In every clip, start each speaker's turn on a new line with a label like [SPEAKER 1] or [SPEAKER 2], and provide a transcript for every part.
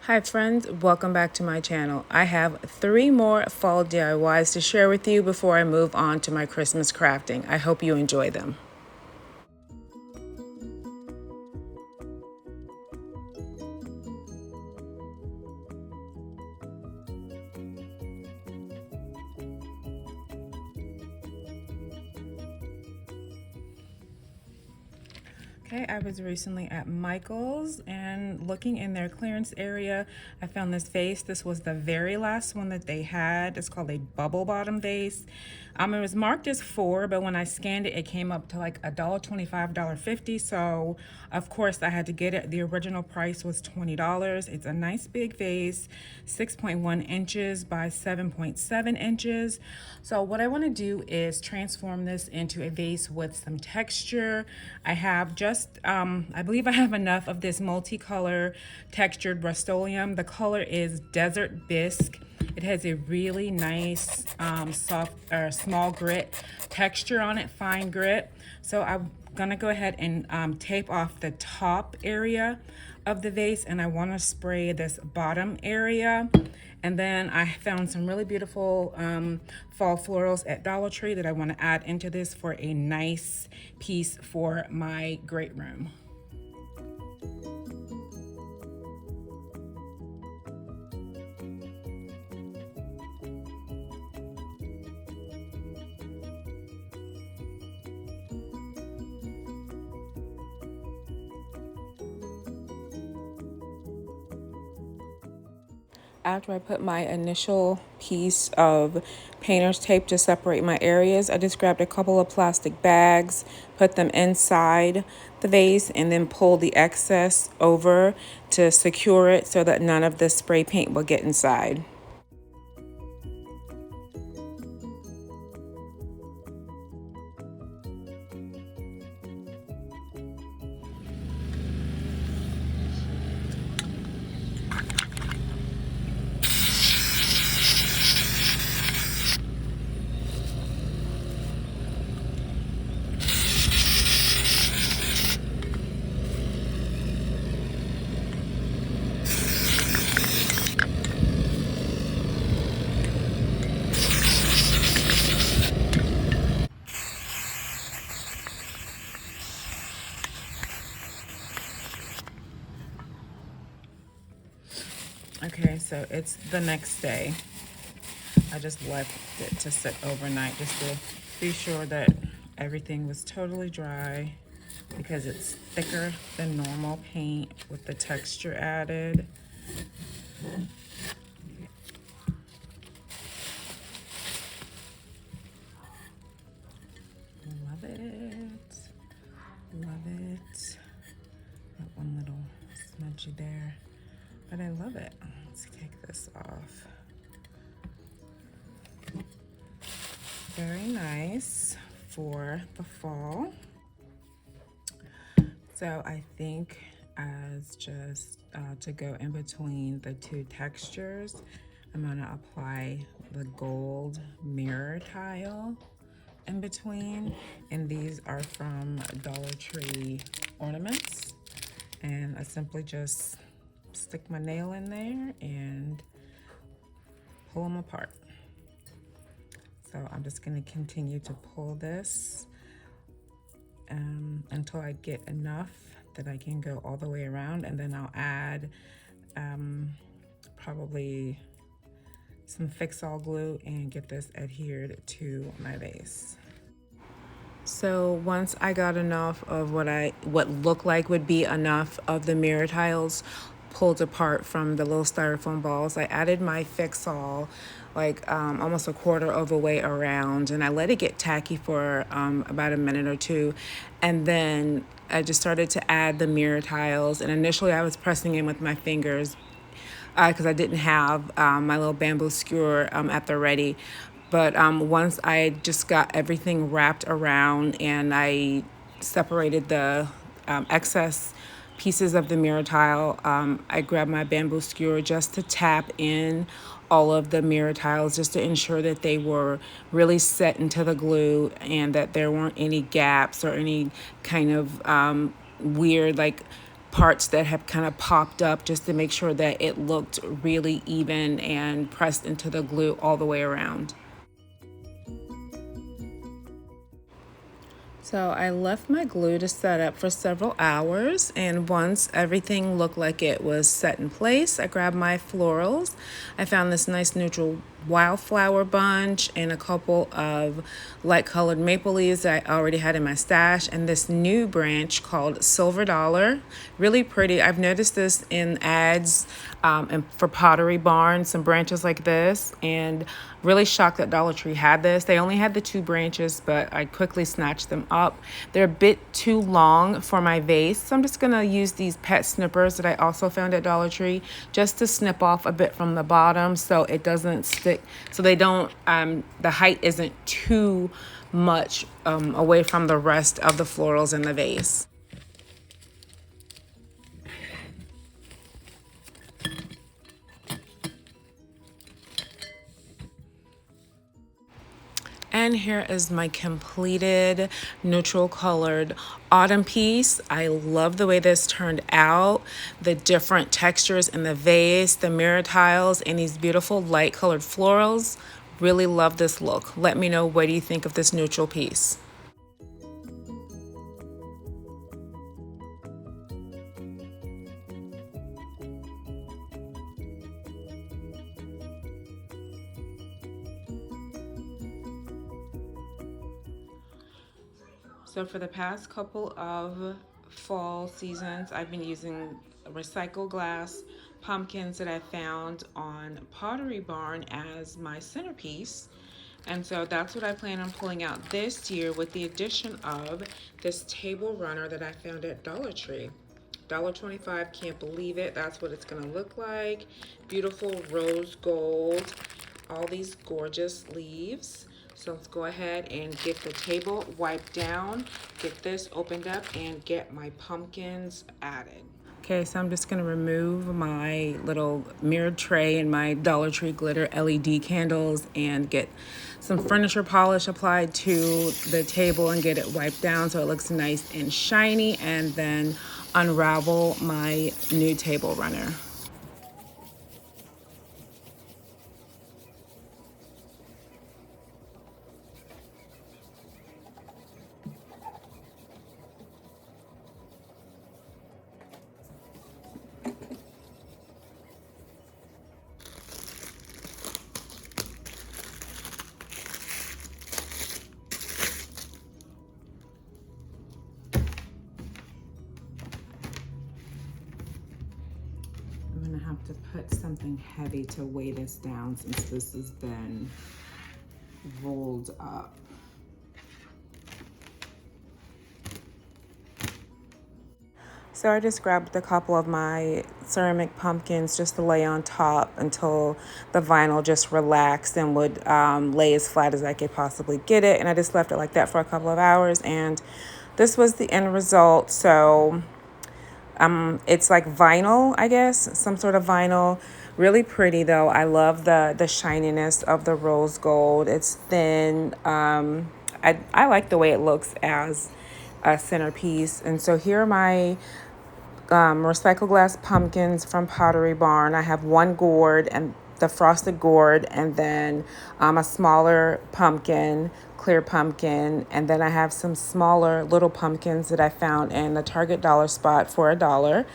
[SPEAKER 1] Hi friends, welcome back to my channel. I have 3 more fall DIYs to share with you before I move on to my Christmas crafting. I hope you enjoy them. Okay, I was recently at Michael's and looking in their clearance area, I found this vase. This was the very last one that they had. It's called a bubble bottom vase. It was marked as 4, but when I scanned it, it came up to like $1.25, $1.50. So of course I had to get it. The original price was $20. It's a nice big vase, 6.1 inches by 7.7 inches. So what I want to do is transform this into a vase with some texture. I have just, I believe I have enough of this multicolor textured Rust-Oleum. The color is Desert Bisque. It has a really nice soft or small grit texture on it, fine grit. So I'm gonna go ahead and tape off the top area of the vase, and I want to spray this bottom area. And then I found some really beautiful fall florals at DollarTree that I want to add into this for a nice piece for my great room. After I put my initial piece of painter's tape to separate my areas, I just grabbed a couple of plastic bags, put them inside the vase, and then pulled the excess over to secure it so that none of the spray paint will get inside. Okay, so it's the next day. I just left it to sit overnight just to be sure that everything was totally dry, because it's thicker than normal paint with the texture added. Love it. Love it. That one little smudgy there, but I love it. Let's take this off. Very nice for the fall. So I think as just to go in between the two textures, I'm gonna apply the gold mirror tile in between, and these are from DollarTree ornaments, and I simply just stick my nail in there and pull them apart. So I'm just going to continue to pull this until I get enough that I can go all the way around, and then I'll add probably some Fix-All glue and get this adhered to my vase. So once I got enough of what looked like would be enough of the mirror tiles pulled apart from the little styrofoam balls, I added my Fix-All like almost a quarter of a way around, and I let it get tacky for about a minute or two, and then I just started to add the mirror tiles. And initially I was pressing in with my fingers because I didn't have my little bamboo skewer at the ready. But once I just got everything wrapped around and I separated the excess pieces of the mirror tile, I grabbed my bamboo skewer just to tap in all of the mirror tiles, just to ensure that they were really set into the glue and that there weren't any gaps or any kind of weird like parts that have kind of popped up just to make sure that it looked really even and pressed into the glue all the way around. So I left my glue to set up for several hours, and once everything looked like it was set in place, I grabbed my florals. I found this nice neutral wildflower bunch and a couple of light colored maple leaves that I already had in my stash, and this new branch called Silver Dollar. Really pretty. I've noticed this in ads and for Pottery Barn, some branches like this, and really shocked that Dollar Tree had this. They only had the 2 branches, but I quickly snatched them up. They're a bit too long for my vase, so I'm just gonna use these pet snippers that I also found at Dollar Tree just to snip off a bit from the bottom so it doesn't stick, so they don't, the height isn't too much away from the rest of the florals in the vase. And here is my completed neutral colored autumn piece. I love the way this turned out. The different textures in the vase, the mirror tiles, and these beautiful light colored florals. Really love this look. Let me know, what do you think of this neutral piece? So for the past couple of fall seasons, I've been using recycled glass pumpkins that I found on Pottery Barn as my centerpiece. And so that's what I plan on pulling out this year, with the addition of this table runner that I found at Dollar Tree. $1.25, can't believe it. That's what it's gonna look like. Beautiful rose gold, all these gorgeous leaves. So let's go ahead and get the table wiped down, get this opened up, and get my pumpkins added. Okay, so I'm just gonna remove my little mirrored tray and my Dollar Tree glitter LED candles and get some furniture polish applied to the table and get it wiped down so it looks nice and shiny, and then unravel my new table runner. I'm gonna have to put something heavy to weigh this down since this has been rolled up. So I just grabbed a couple of my ceramic pumpkins just to lay on top until the vinyl just relaxed and would lay as flat as I could possibly get it. And I just left it like that for a couple of hours, and this was the end result. So it's like vinyl, I guess, some sort of vinyl. Really pretty though. I love the shininess of the rose gold. It's thin. I like the way it looks as a centerpiece. And so here are my recycled glass pumpkins from Pottery Barn. I have one gourd, and the frosted gourd, and then a smaller pumpkin, clear pumpkin, and then I have some smaller little pumpkins that I found in the Target dollar spot for $1.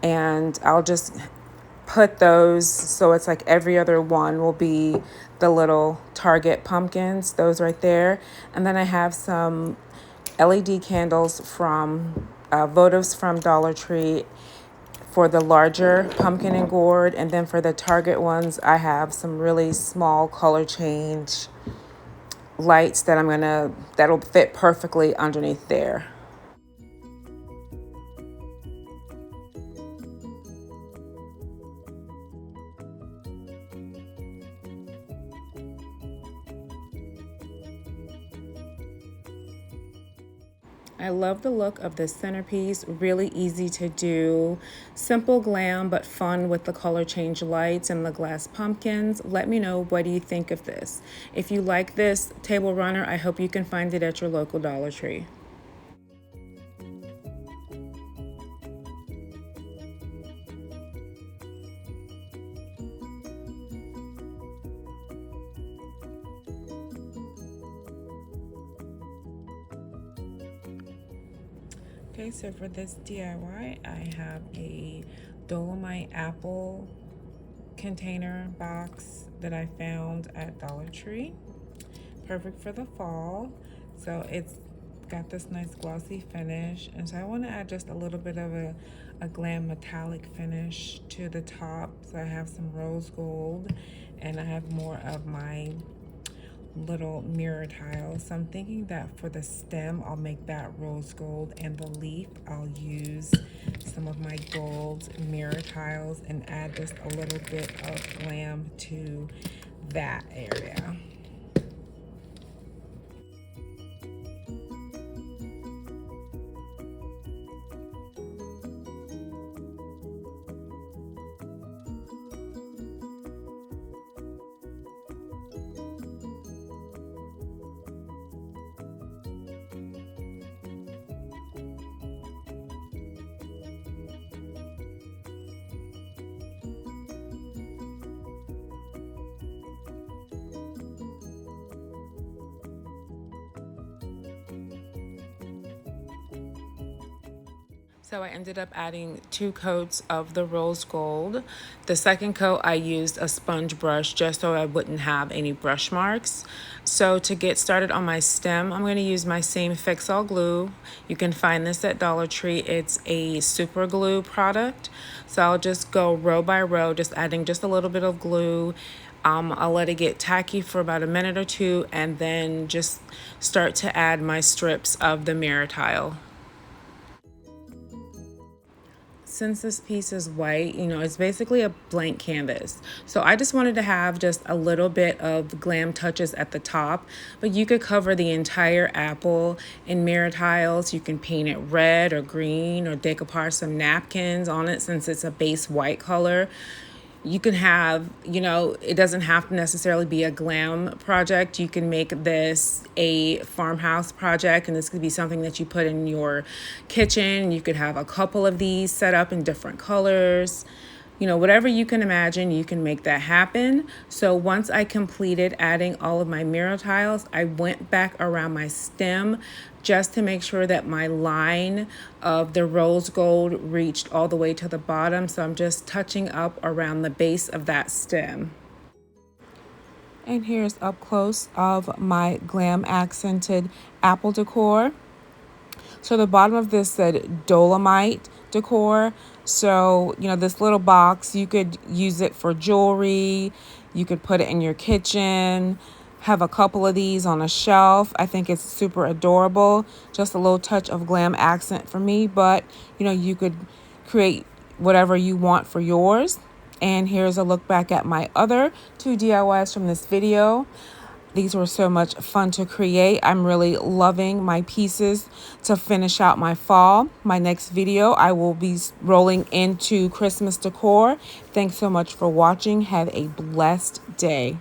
[SPEAKER 1] And I'll just put those so it's like every other one will be the little Target pumpkins, those right there. And then I have some LED candles from votives from Dollar Tree for the larger pumpkin and gourd, and then for the Target ones I have some really small color change lights that that'll fit perfectly underneath there. I love the look of this centerpiece, really easy to do, simple glam but fun with the color change lights and the glass pumpkins. Let me know, what do you think of this? If you like this table runner, I hope you can find it at your local Dollar Tree. Okay, so for this DIY, I have a Dolomite apple container box that I found at DollarTree. Perfect for the fall. So it's got this nice glossy finish. And so I want to add just a little bit of a glam metallic finish to the top. So I have some rose gold and I have more of my little mirror tiles. So I'm thinking that for the stem, I'll make that rose gold, and the leaf, I'll use some of my gold mirror tiles and add just a little bit of glam to that area. So I ended up adding 2 coats of the rose gold. The second coat I used a sponge brush just so I wouldn't have any brush marks. So to get started on my stem, I'm going to use my same fix-all glue. You can find this at Dollar Tree. It's a super glue product. So I'll just go row by row, just adding just a little bit of glue. I'll let it get tacky for about a minute or two and then just start to add my strips of the mirror tile. Since this piece is white, it's basically a blank canvas. So I just wanted to have just a little bit of glam touches at the top, but you could cover the entire apple in mirror tiles. You can paint it red or green or decoupage some napkins on it since it's a base white color. You can have, it doesn't have to necessarily be a glam project. You can make this a farmhouse project, and this could be something that you put in your kitchen. You could have a couple of these set up in different colors. Whatever you can imagine, you can make that happen. So once I completed adding all of my mirror tiles, I went back around my stem just to make sure that my line of the rose gold reached all the way to the bottom. So I'm just touching up around the base of that stem. And here's up close of my glam accented apple decor. So the bottom of this said Dolomite decor. So, this little box, you could use it for jewelry. You could put it in your kitchen, have a couple of these on a shelf. I think it's super adorable. Just a little touch of glam accent for me, but, you could create whatever you want for yours. And here's a look back at my other 2 DIYs from this video. These were so much fun to create. I'm really loving my pieces to finish out my fall. My next video, I will be rolling into Christmas decor. Thanks so much for watching. Have a blessed day.